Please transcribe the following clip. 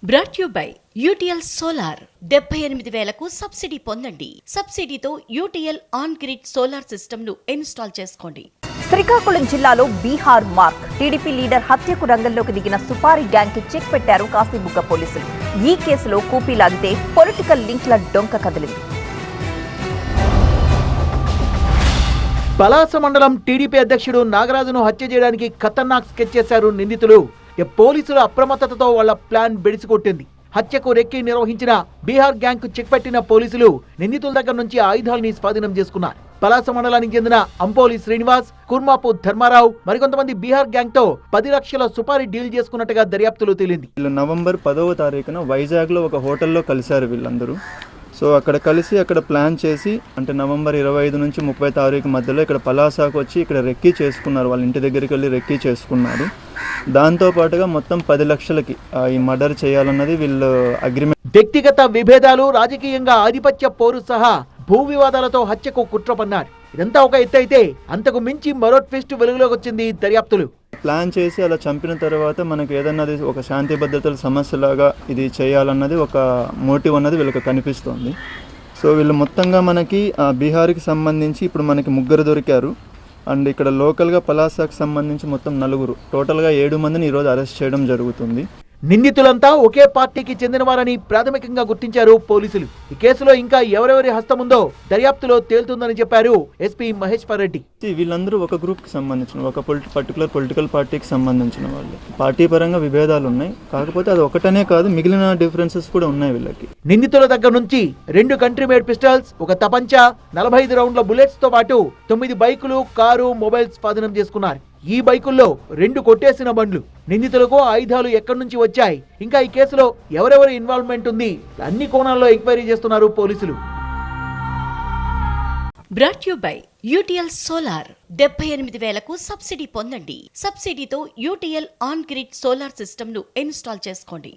Brought you by UTL solar 78,000కు subsidy పొందండి. సబ్సిడీతో UTL on grid solar system ను ఇన్స్టాల్ చేసుకోండి. శ్రీకాకుళం జిల్లాలో బీహార్ మార్క్ టీడీపీ లీడర్ హత్యకు రంగంలోకి దిగిన సుపారీ గ్యాంగ్ కి చెక్ పెట్టారు కాశీబుగ్గ పోలీసులు. ఈ కేసులో కూపీ లాగితే పొలిటికల్ లింక్ల డొంక కదిలింది. పలాస మండలం టీడీపీ అధ్యక్షుడు నాగరాజును హత్య చేయడానికి ఖతర్నాక్ స్కెచ్ చేశారు నిందితులు. పోలీసుల అప్రమత్తతతో వాళ్ల ప్లాన్ బెడిసికొట్టింది. హత్యకు రెక్కి నిర్వహించిన బీహార్ గ్యాంగ్ కు చెక్ పెట్టిన పోలీసులు నిందితుల దగ్గర నుంచి ఆయుధాలని స్వాధీనం చేసుకున్నారు. పలాస మండలానికి చెందిన అంపోలి శ్రీనివాస్, కుర్మాపు ధర్మారావు మరికొంతమంది బీహార్ గ్యాంగ్ తో 10 లక్షల సుపారీ డీల్ చేసుకున్నట్టుగా దర్యాప్తులో తేలింది. నవంబర్ 10వ తారీఖున వైజాగ్ లో ఒక హోటల్లో కలిశారు వీళ్ళందరూ. సో అక్కడ కలిసి అక్కడ ప్లాన్ చేసి అంటే నవంబర్ 25 నుంచి 30 తారీఖు మధ్యలో ఇక్కడ పలాసాకు వచ్చి ఇక్కడ రెక్కీ చేసుకున్నారు. వాళ్ళ ఇంటి దగ్గరికి వెళ్ళి రెక్కీ చేసుకున్నారు. దాంతోపాటుగా మొత్తం 10 లక్షలకి ఈ మర్డర్ చేయాలన్నది వీళ్ళు అగ్రిమెంట్. వ్యక్తిగత విభేదాలు, రాజకీయంగా ఆధిపత్య పోరు సహా భూ వివాదాలతో హత్యకు కుట్ర పన్నారు. ఇదంతా ఒక ఎత్తు అయితే అంతకు మించి మరో ట్విస్ట్ వెలుగులోకి వచ్చింది దర్యాప్తులు. ప్లాన్ చేసి అలా చంపిన తర్వాత మనకు ఏదన్నది ఒక శాంతి భద్రతల సమస్యలాగా ఇది చేయాలన్నది ఒక మోటివ్ అన్నది వీళ్ళకి కనిపిస్తోంది. సో వీళ్ళు మొత్తంగా మనకి బీహార్కి సంబంధించి ఇప్పుడు మనకి 3 దొరికారు. అండ్ ఇక్కడ లోకల్గా పలాసాకు సంబంధించి మొత్తం 4, టోటల్గా 7 మందిని ఈరోజు అరెస్ట్ చేయడం జరుగుతుంది. నిందితులంతా ఒకే పార్టీకి చెందినవారని ప్రాథమికంగా గుర్తించారు పోలీసులు. ఈ కేసులో ఇంకా ఎవరెవరి హస్తముందో దర్యాప్తులో తేలుతుందని చెప్పారు ఎస్పీ మహేశ్వర్ రెడ్డి. వీళ్ళందరూ ఒక గ్రూప్కి సంబంధించిన ఒక పర్టికులర్ పొలిటికల్ పార్టీకి సంబంధించిన వాళ్ళు. పార్టీ పరంగా విభేదాలు ఉన్నాయి, కాకపోతే అది ఒకటనే కాదు మిగిలిన డిఫరెన్సెస్ కూడా ఉన్నాయి వీళ్ళకి. నిందితుల దగ్గర నుంచి 2 కంట్రీ మేడ్ పిస్టల్స్, ఒక తపంచా, 45 రౌండ్ల బుల్లెట్స్ తో పాటు 9 బైకులు, కారు, మొబైల్స్ స్వాధీనం చేసుకున్నారు. ఈ బైకుల్లో 2 కొట్టేసిన బండ్లు. నిందితులకు ఆయుధాలు ఎక్కడి నుంచి వచ్చాయి, ఇంకా ఈ కేసులో ఎవరెవరి ఇన్వాల్వ్మెంట్ ఉంది, అన్ని కోణాల్లో ఎంక్వైరీ చేస్తున్నారు పోలీసులు. Brought you by UTL solar 78,000కు సబ్సిడీ పొందండి. సబ్సిడీతో UTL on grid solar system ను ఇన్స్టాల్ చేసుకోండి.